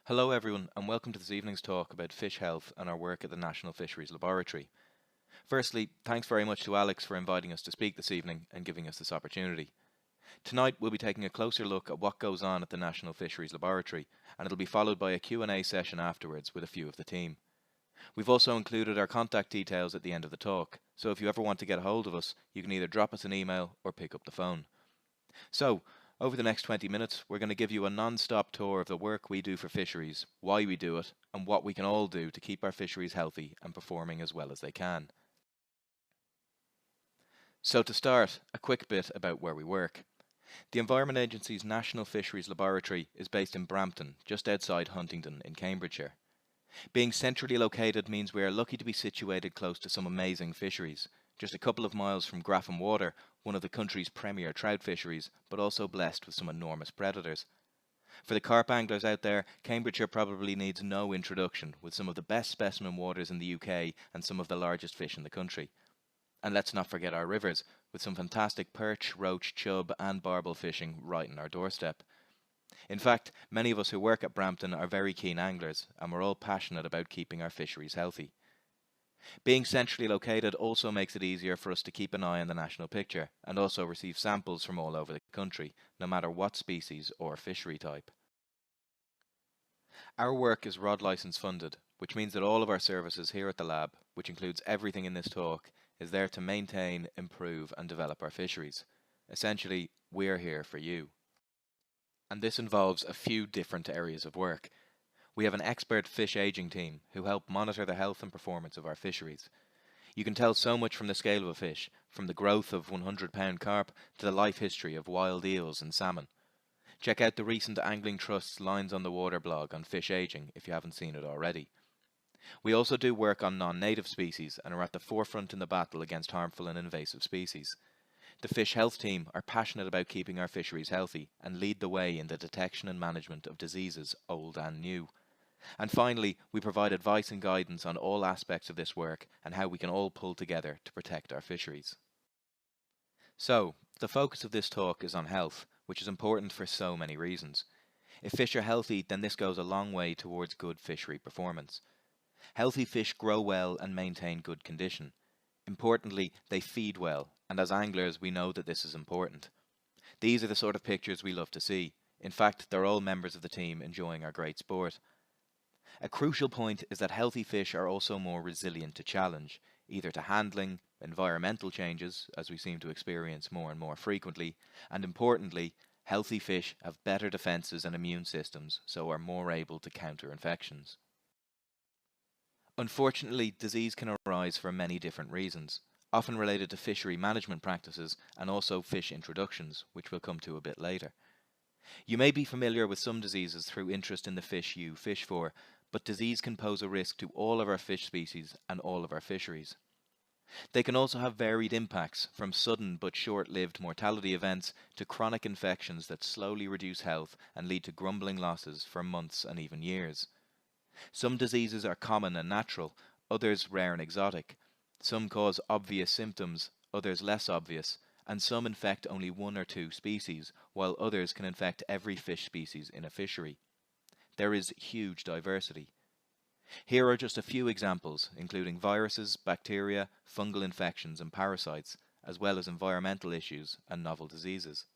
Hello everyone and welcome to this evening's talk about fish health and our work at the National Fisheries Laboratory. Firstly, thanks very much to Alex for inviting us to speak this evening and giving us this opportunity. Tonight we'll be taking a closer look at what goes on at the National Fisheries Laboratory, and it'll be followed by a Q&A session afterwards with a few of the team. We've also included our contact details at the end of the talk, so if you ever want to get a hold of us, you can either drop us an email or pick up the phone. So, over the next 20 minutes, we're going to give you a non-stop tour of the work we do for fisheries, why we do it, and what we can all do to keep our fisheries healthy and performing as well as they can. So to start, a quick bit about where we work. The Environment Agency's National Fisheries Laboratory is based in Brampton, just outside Huntingdon in Cambridgeshire. Being centrally located means we are lucky to be situated close to some amazing fisheries, just a couple of miles from Grafham Water, one of the country's premier trout fisheries, but also blessed with some enormous predators. For the carp anglers out there, Cambridgeshire probably needs no introduction, with some of the best specimen waters in the UK and some of the largest fish in the country. And let's not forget our rivers, with some fantastic perch, roach, chub and barbel fishing right on our doorstep. In fact, many of us who work at Brampton are very keen anglers, and we're all passionate about keeping our fisheries healthy. Being centrally located also makes it easier for us to keep an eye on the national picture, and also receive samples from all over the country, no matter what species or fishery type. Our work is ROD licence funded, which means that all of our services here at the lab, which includes everything in this talk, is there to maintain, improve and develop our fisheries. Essentially, we're here for you. And this involves a few different areas of work. We have an expert fish ageing team who help monitor the health and performance of our fisheries. You can tell so much from the scale of a fish, from the growth of 100-pound carp to the life history of wild eels and salmon. Check out the recent Angling Trust's Lines on the Water blog on fish ageing if you haven't seen it already. We also do work on non-native species and are at the forefront in the battle against harmful and invasive species. The Fish Health team are passionate about keeping our fisheries healthy and lead the way in the detection and management of diseases old and new. And finally, we provide advice and guidance on all aspects of this work and how we can all pull together to protect our fisheries. So, the focus of this talk is on health, which is important for so many reasons. If fish are healthy, then this goes a long way towards good fishery performance. Healthy fish grow well and maintain good condition. Importantly, they feed well, and as anglers we know that this is important. These are the sort of pictures we love to see. In fact, they're all members of the team enjoying our great sport. A crucial point is that healthy fish are also more resilient to challenge, either to handling, environmental changes, as we seem to experience more and more frequently, and importantly, healthy fish have better defences and immune systems, so are more able to counter infections. Unfortunately, disease can arise for many different reasons, often related to fishery management practices and also fish introductions, which we'll come to a bit later. You may be familiar with some diseases through interest in the fish you fish for, but disease can pose a risk to all of our fish species and all of our fisheries. They can also have varied impacts, from sudden but short-lived mortality events to chronic infections that slowly reduce health and lead to grumbling losses for months and even years. Some diseases are common and natural, others rare and exotic. Some cause obvious symptoms, others less obvious, and some infect only one or two species, while others can infect every fish species in a fishery. There is huge diversity. Here are just a few examples, including viruses, bacteria, fungal infections and parasites, as well as environmental issues and novel diseases.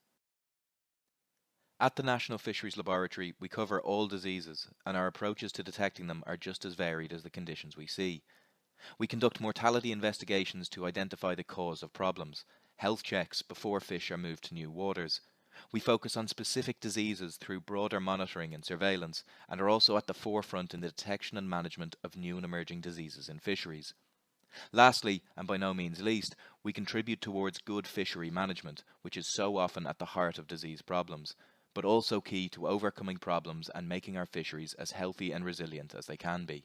At the National Fisheries Laboratory, we cover all diseases, and our approaches to detecting them are just as varied as the conditions we see. We conduct mortality investigations to identify the cause of problems, health checks before fish are moved to new waters. We focus on specific diseases through broader monitoring and surveillance, and are also at the forefront in the detection and management of new and emerging diseases in fisheries. Lastly, and by no means least, we contribute towards good fishery management, which is so often at the heart of disease problems, but also key to overcoming problems and making our fisheries as healthy and resilient as they can be.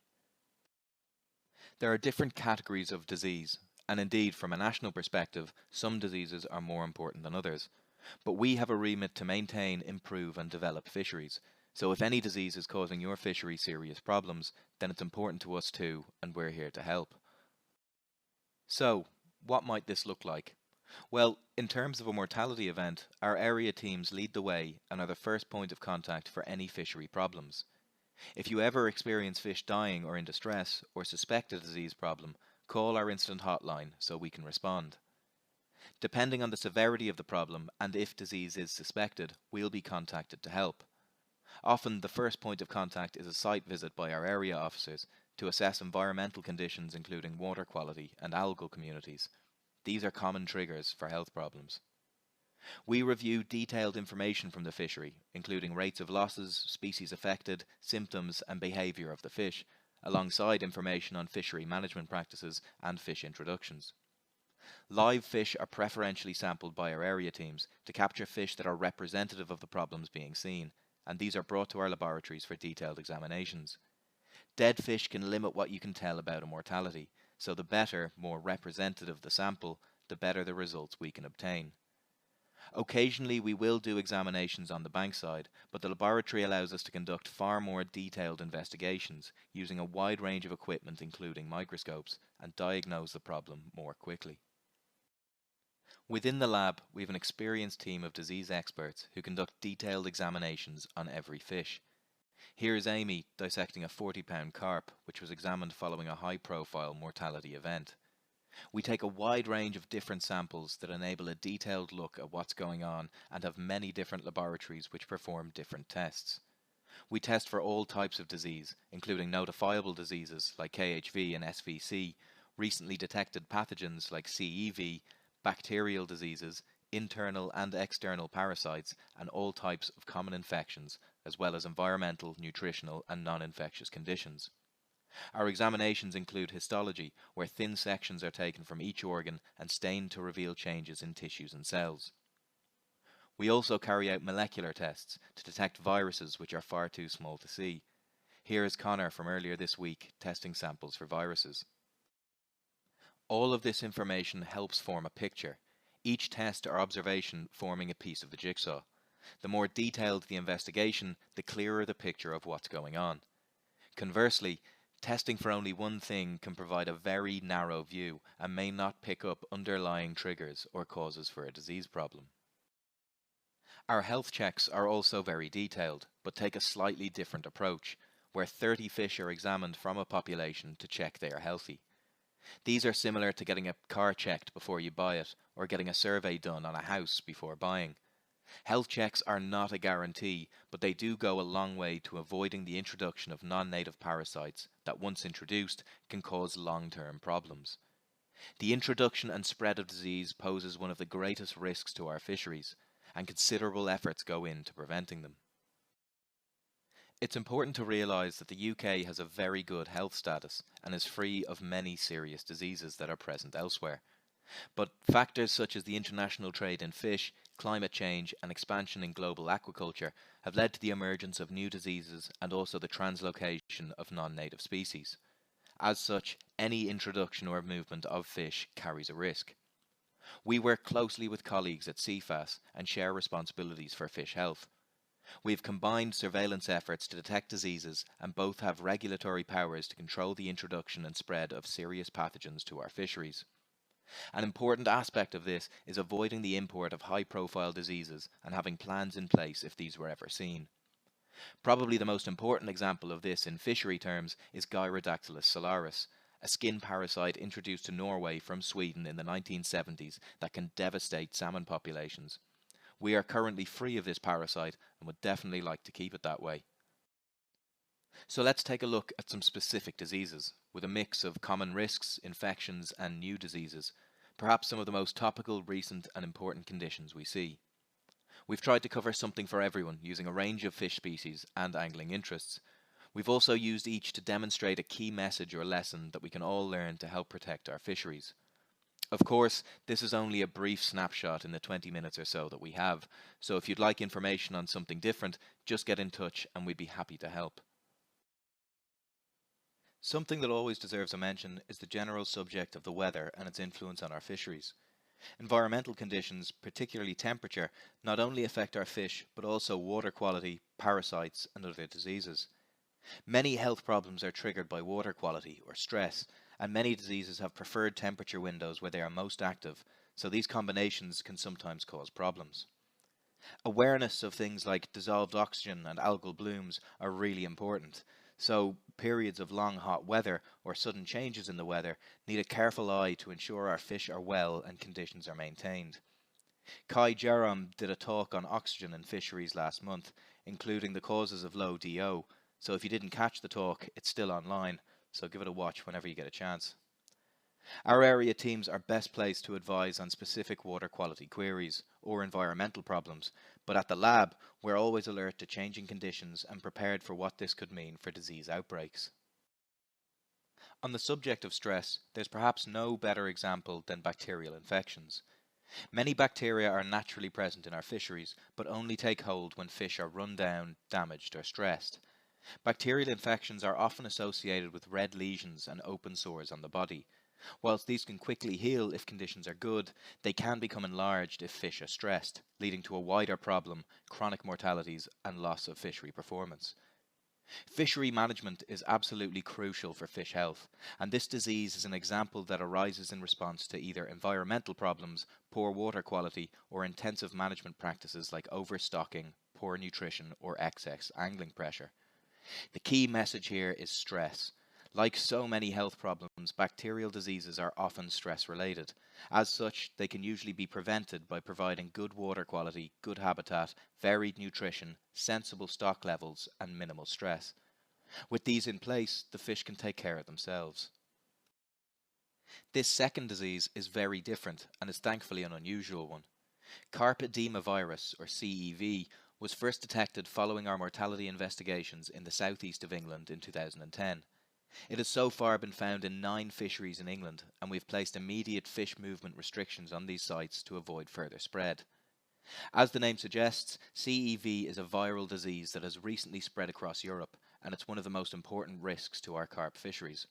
There are different categories of disease, and indeed from a national perspective, some diseases are more important than others. But we have a remit to maintain, improve and develop fisheries, so if any disease is causing your fishery serious problems, then it's important to us too, and we're here to help. So, what might this look like? Well, in terms of a mortality event, our area teams lead the way and are the first point of contact for any fishery problems. If you ever experience fish dying or in distress or suspect a disease problem, call our instant hotline so we can respond. Depending on the severity of the problem and if disease is suspected, we'll be contacted to help. Often the first point of contact is a site visit by our area officers to assess environmental conditions including water quality and algal communities. These are common triggers for health problems. We review detailed information from the fishery, including rates of losses, species affected, symptoms and behaviour of the fish, alongside information on fishery management practices and fish introductions. Live fish are preferentially sampled by our area teams to capture fish that are representative of the problems being seen, and these are brought to our laboratories for detailed examinations. Dead fish can limit what you can tell about a mortality, so the better, more representative the sample, the better the results we can obtain. Occasionally we will do examinations on the bankside, but the laboratory allows us to conduct far more detailed investigations using a wide range of equipment including microscopes and diagnose the problem more quickly. Within the lab, we have an experienced team of disease experts who conduct detailed examinations on every fish. Here is Amy dissecting a 40-pound carp, which was examined following a high-profile mortality event. We take a wide range of different samples that enable a detailed look at what's going on and have many different laboratories which perform different tests. We test for all types of disease, including notifiable diseases like KHV and SVC, recently detected pathogens like CEV, bacterial diseases, internal and external parasites, and all types of common infections, as well as environmental, nutritional, and non-infectious conditions. Our examinations include histology, where thin sections are taken from each organ and stained to reveal changes in tissues and cells. We also carry out molecular tests to detect viruses which are far too small to see. Here is Connor from earlier this week testing samples for viruses. All of this information helps form a picture, each test or observation forming a piece of the jigsaw. The more detailed the investigation, the clearer the picture of what's going on. Conversely, testing for only one thing can provide a very narrow view and may not pick up underlying triggers or causes for a disease problem. Our health checks are also very detailed, but take a slightly different approach, where 30 fish are examined from a population to check they are healthy. These are similar to getting a car checked before you buy it, or getting a survey done on a house before buying. Health checks are not a guarantee, but they do go a long way to avoiding the introduction of non-native parasites that, once introduced, can cause long-term problems. The introduction and spread of disease poses one of the greatest risks to our fisheries, and considerable efforts go into preventing them. It's important to realise that the UK has a very good health status and is free of many serious diseases that are present elsewhere. But factors such as the international trade in fish, climate change and expansion in global aquaculture have led to the emergence of new diseases and also the translocation of non-native species. As such, any introduction or movement of fish carries a risk. We work closely with colleagues at CFAS and share responsibilities for fish health. We have combined surveillance efforts to detect diseases and both have regulatory powers to control the introduction and spread of serious pathogens to our fisheries. An important aspect of this is avoiding the import of high-profile diseases and having plans in place if these were ever seen. Probably the most important example of this in fishery terms is Gyrodactylus salaris, a skin parasite introduced to Norway from Sweden in the 1970s that can devastate salmon populations. We are currently free of this parasite and would definitely like to keep it that way. So let's take a look at some specific diseases, with a mix of common risks, infections and new diseases, perhaps some of the most topical, recent and important conditions we see. We've tried to cover something for everyone using a range of fish species and angling interests. We've also used each to demonstrate a key message or lesson that we can all learn to help protect our fisheries. Of course, this is only a brief snapshot in the 20 minutes or so that we have, so if you'd like information on something different, just get in touch and we'd be happy to help. Something that always deserves a mention is the general subject of the weather and its influence on our fisheries. Environmental conditions, particularly temperature, not only affect our fish, but also water quality, parasites and other diseases. Many health problems are triggered by water quality or stress, and many diseases have preferred temperature windows where they are most active, so these combinations can sometimes cause problems. Awareness of things like dissolved oxygen and algal blooms are really important. So, periods of long hot weather or sudden changes in the weather need a careful eye to ensure our fish are well and conditions are maintained. Kai Jerome did a talk on oxygen in fisheries last month, including the causes of low DO. So, if you didn't catch the talk, it's still online, so give it a watch whenever you get a chance. Our area teams are best placed to advise on specific water quality queries or environmental problems, but at the lab, we're always alert to changing conditions and prepared for what this could mean for disease outbreaks. On the subject of stress, there's perhaps no better example than bacterial infections. Many bacteria are naturally present in our fisheries, but only take hold when fish are run down, damaged, or stressed. Bacterial infections are often associated with red lesions and open sores on the body. Whilst these can quickly heal if conditions are good, they can become enlarged if fish are stressed, leading to a wider problem, chronic mortalities, and loss of fishery performance. Fishery management is absolutely crucial for fish health, and this disease is an example that arises in response to either environmental problems, poor water quality, or intensive management practices like overstocking, poor nutrition, or excess angling pressure. The key message here is stress. Like so many health problems, bacterial diseases are often stress related. As such, they can usually be prevented by providing good water quality, good habitat, varied nutrition, sensible stock levels, and minimal stress. With these in place, the fish can take care of themselves. This second disease is very different and is thankfully an unusual one. Carp edema virus, or CEV, was first detected following our mortality investigations in the southeast of England in 2010. It has so far been found in 9 fisheries in England, and we've placed immediate fish movement restrictions on these sites to avoid further spread. As the name suggests, CEV is a viral disease that has recently spread across Europe, and it's one of the most important risks to our carp fisheries.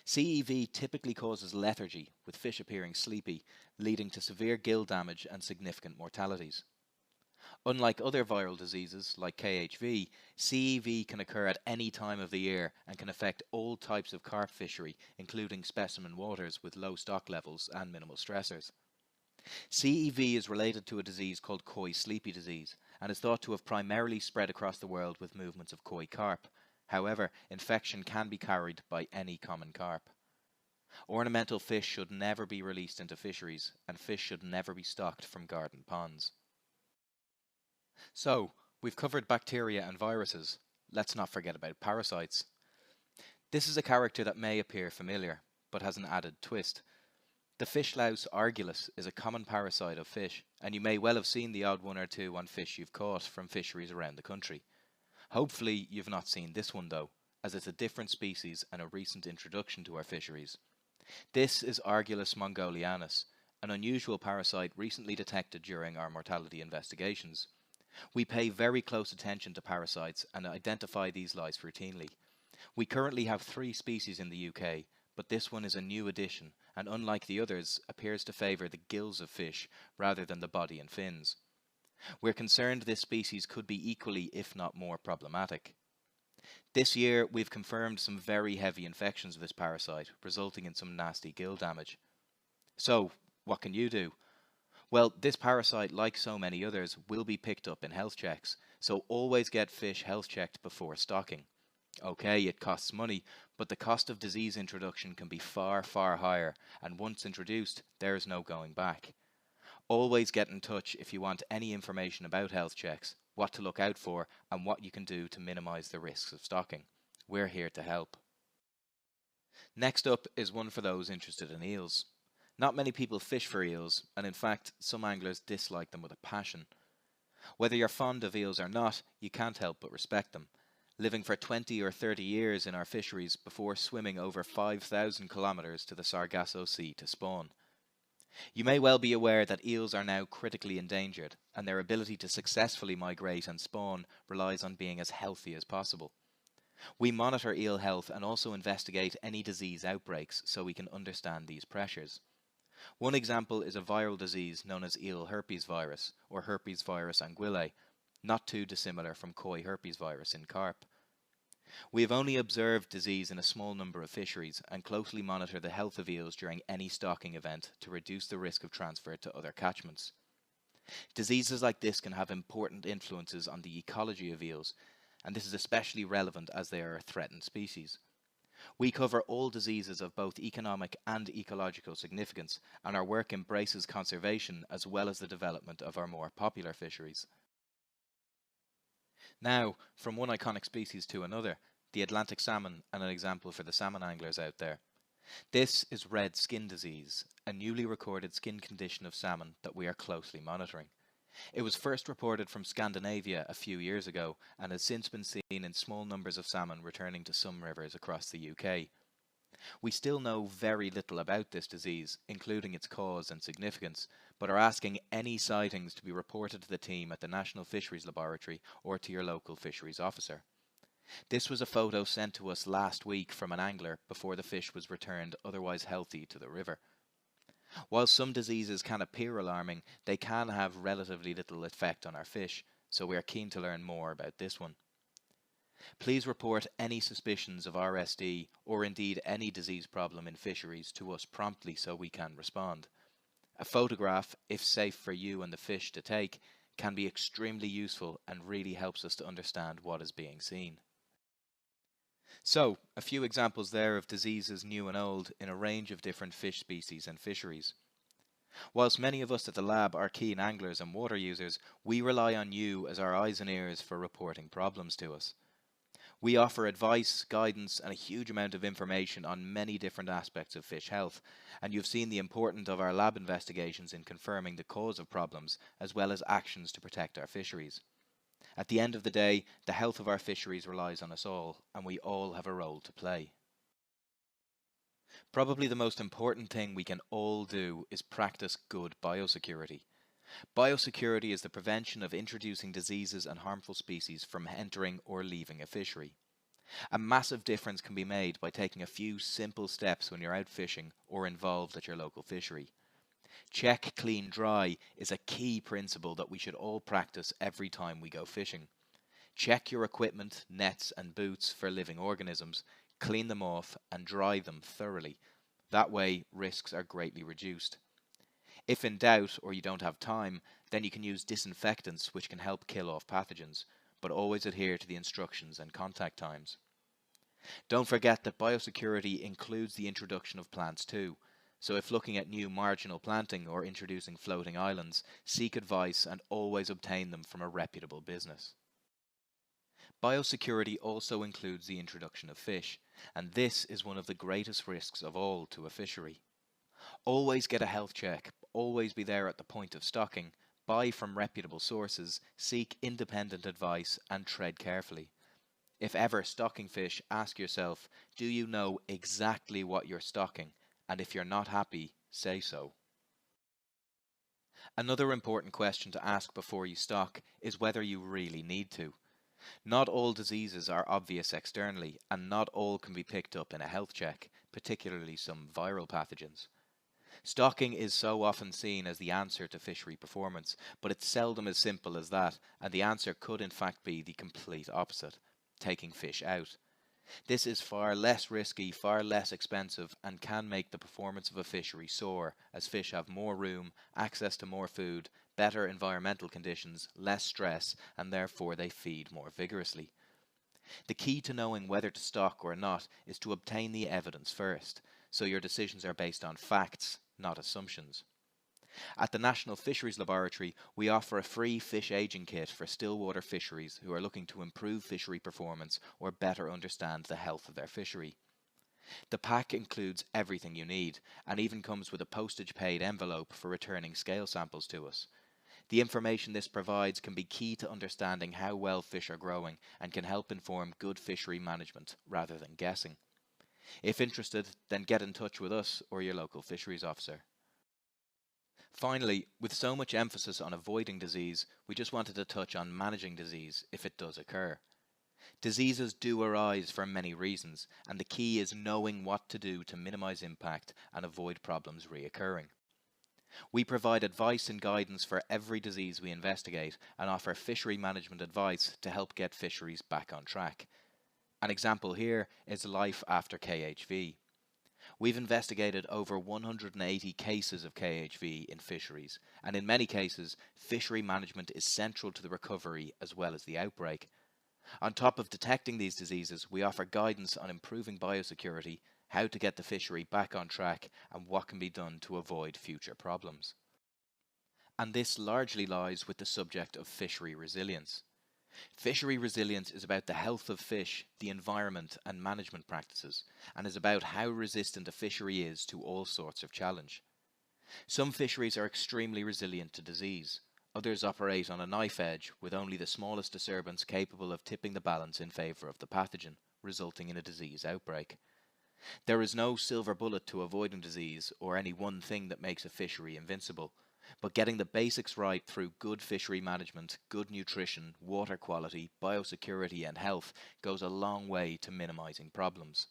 CEV typically causes lethargy, with fish appearing sleepy, leading to severe gill damage and significant mortalities. Unlike other viral diseases like KHV, CEV can occur at any time of the year and can affect all types of carp fishery, including specimen waters with low stock levels and minimal stressors. CEV is related to a disease called koi sleepy disease and is thought to have primarily spread across the world with movements of koi carp. However, infection can be carried by any common carp. Ornamental fish should never be released into fisheries, and fish should never be stocked from garden ponds. So, we've covered bacteria and viruses. Let's not forget about parasites. This is a character that may appear familiar, but has an added twist. The fish louse Argulus is a common parasite of fish, and you may well have seen the odd one or two on fish you've caught from fisheries around the country. Hopefully you've not seen this one though, as it's a different species and a recent introduction to our fisheries. This is Argulus mongolianus, an unusual parasite recently detected during our mortality investigations. We pay very close attention to parasites and identify these lice routinely. We currently have 3 species in the UK, but this one is a new addition and unlike the others appears to favour the gills of fish rather than the body and fins. We're concerned this species could be equally if not more problematic. This year we've confirmed some very heavy infections of this parasite, resulting in some nasty gill damage. So, what can you do? Well, this parasite, like so many others, will be picked up in health checks, so always get fish health checked before stocking. Okay, it costs money, but the cost of disease introduction can be far, far higher, and once introduced, there's no going back. Always get in touch if you want any information about health checks, what to look out for, and what you can do to minimise the risks of stocking. We're here to help. Next up is one for those interested in eels. Not many people fish for eels, and in fact, some anglers dislike them with a passion. Whether you're fond of eels or not, you can't help but respect them. Living for 20 or 30 years in our fisheries before swimming over 5,000 kilometres to the Sargasso Sea to spawn. You may well be aware that eels are now critically endangered, and their ability to successfully migrate and spawn relies on being as healthy as possible. We monitor eel health and also investigate any disease outbreaks so we can understand these pressures. One example is a viral disease known as eel herpes virus, or herpes virus anguillae, not too dissimilar from koi herpes virus in carp. We have only observed disease in a small number of fisheries and closely monitor the health of eels during any stocking event to reduce the risk of transfer to other catchments. Diseases like this can have important influences on the ecology of eels, and this is especially relevant as they are a threatened species. We cover all diseases of both economic and ecological significance, and our work embraces conservation as well as the development of our more popular fisheries. Now, from one iconic species to another, the Atlantic salmon, and an example for the salmon anglers out there. This is red skin disease, a newly recorded skin condition of salmon that we are closely monitoring. It was first reported from Scandinavia a few years ago and has since been seen in small numbers of salmon returning to some rivers across the UK. We still know very little about this disease, including its cause and significance, but are asking any sightings to be reported to the team at the National Fisheries Laboratory or to your local fisheries officer. This was a photo sent to us last week from an angler before the fish was returned otherwise healthy to the river. While some diseases can appear alarming, they can have relatively little effect on our fish, so we are keen to learn more about this one. Please report any suspicions of RSD or indeed any disease problem in fisheries to us promptly so we can respond. A photograph, if safe for you and the fish to take, can be extremely useful and really helps us to understand what is being seen. So, a few examples there of diseases new and old in a range of different fish species and fisheries. Whilst many of us at the lab are keen anglers and water users, we rely on you as our eyes and ears for reporting problems to us. We offer advice, guidance, and a huge amount of information on many different aspects of fish health, and you've seen the importance of our lab investigations in confirming the cause of problems, as well as actions to protect our fisheries. At the end of the day, the health of our fisheries relies on us all, and we all have a role to play. Probably the most important thing we can all do is practice good biosecurity. Biosecurity is the prevention of introducing diseases and harmful species from entering or leaving a fishery. A massive difference can be made by taking a few simple steps when you're out fishing or involved at your local fishery. Check, clean, dry is a key principle that we should all practice every time we go fishing. Check your equipment, nets and boots for living organisms, clean them off and dry them thoroughly. That way, risks are greatly reduced. If in doubt or you don't have time, then you can use disinfectants which can help kill off pathogens, but always adhere to the instructions and contact times. Don't forget that biosecurity includes the introduction of plants too, so if looking at new marginal planting or introducing floating islands, seek advice and always obtain them from a reputable business. Biosecurity also includes the introduction of fish, and this is one of the greatest risks of all to a fishery. Always get a health check, always be there at the point of stocking, buy from reputable sources, seek independent advice and tread carefully. If ever stocking fish, ask yourself, do you know exactly what you're stocking? And if you're not happy, say so. Another important question to ask before you stock is whether you really need to. Not all diseases are obvious externally, and not all can be picked up in a health check, particularly some viral pathogens. Stocking is so often seen as the answer to fishery performance, but it's seldom as simple as that, and the answer could in fact be the complete opposite, taking fish out. This is far less risky, far less expensive, and can make the performance of a fishery soar, as fish have more room, access to more food, better environmental conditions, less stress, and therefore they feed more vigorously. The key to knowing whether to stock or not is to obtain the evidence first, so your decisions are based on facts, not assumptions. At the National Fisheries Laboratory, we offer a free fish aging kit for stillwater fisheries who are looking to improve fishery performance or better understand the health of their fishery. The pack includes everything you need, and even comes with a postage-paid envelope for returning scale samples to us. The information this provides can be key to understanding how well fish are growing and can help inform good fishery management rather than guessing. If interested, then get in touch with us or your local fisheries officer. Finally, with so much emphasis on avoiding disease, we just wanted to touch on managing disease if it does occur. Diseases do arise for many reasons, and the key is knowing what to do to minimize impact and avoid problems reoccurring. We provide advice and guidance for every disease we investigate and offer fishery management advice to help get fisheries back on track. An example here is life after KHV. We've investigated over 180 cases of KHV in fisheries, and in many cases, fishery management is central to the recovery as well as the outbreak. On top of detecting these diseases, we offer guidance on improving biosecurity, how to get the fishery back on track, and what can be done to avoid future problems. And this largely lies with the subject of fishery resilience. Fishery resilience is about the health of fish, the environment and management practices, and is about how resistant a fishery is to all sorts of challenge. Some fisheries are extremely resilient to disease. Others operate on a knife edge with only the smallest disturbance capable of tipping the balance in favour of the pathogen, resulting in a disease outbreak. There is no silver bullet to avoiding disease or any one thing that makes a fishery invincible. But getting the basics right through good fishery management, good nutrition, water quality, biosecurity and health goes a long way to minimising problems.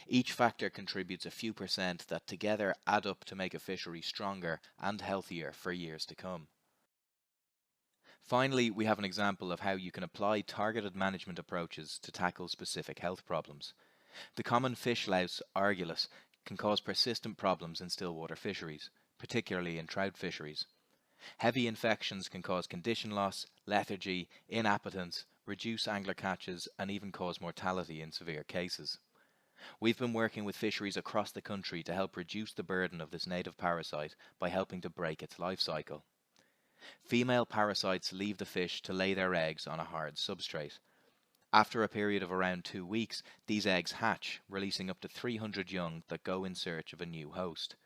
Each factor contributes a few percent that together add up to make a fishery stronger and healthier for years to come. Finally, we have an example of how you can apply targeted management approaches to tackle specific health problems. The common fish louse, Argulus, can cause persistent problems in stillwater fisheries, particularly in trout fisheries. Heavy infections can cause condition loss, lethargy, inappetence, reduce angler catches, and even cause mortality in severe cases. We've been working with fisheries across the country to help reduce the burden of this native parasite by helping to break its life cycle. Female parasites leave the fish to lay their eggs on a hard substrate. After a period of around 2 weeks, these eggs hatch, releasing up to 300 young that go in search of a new host.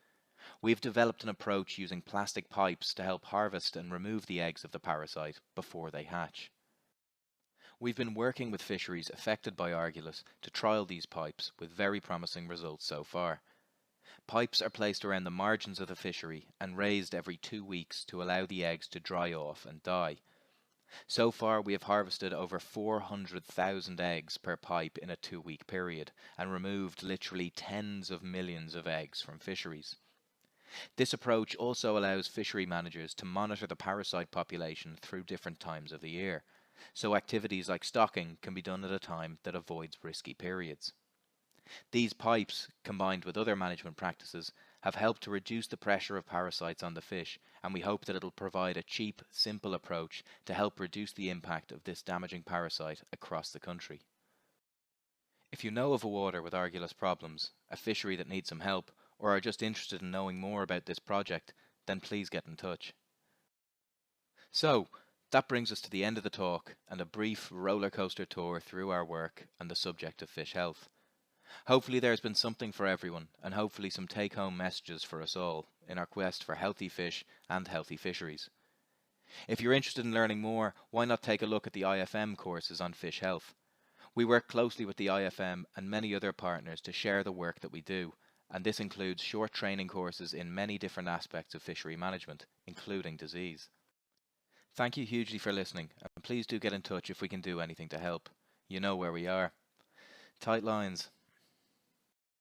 We've developed an approach using plastic pipes to help harvest and remove the eggs of the parasite before they hatch. We've been working with fisheries affected by Argulus to trial these pipes with very promising results so far. Pipes are placed around the margins of the fishery and raised every 2 weeks to allow the eggs to dry off and die. So far we have harvested over 400,000 eggs per pipe in a 2-week period and removed literally tens of millions of eggs from fisheries. This approach also allows fishery managers to monitor the parasite population through different times of the year, so activities like stocking can be done at a time that avoids risky periods. These pipes, combined with other management practices, have helped to reduce the pressure of parasites on the fish, and we hope that it will provide a cheap, simple approach to help reduce the impact of this damaging parasite across the country. If you know of a water with Argulus problems, a fishery that needs some help, or are just interested in knowing more about this project, then please get in touch. So, that brings us to the end of the talk and a brief roller coaster tour through our work and the subject of fish health. Hopefully there's been something for everyone, and hopefully some take-home messages for us all in our quest for healthy fish and healthy fisheries. If you're interested in learning more, why not take a look at the IFM courses on fish health? We work closely with the IFM and many other partners to share the work that we do, and this includes short training courses in many different aspects of fishery management, including disease. Thank you hugely for listening, and please do get in touch if we can do anything to help. You know where we are. Tight lines.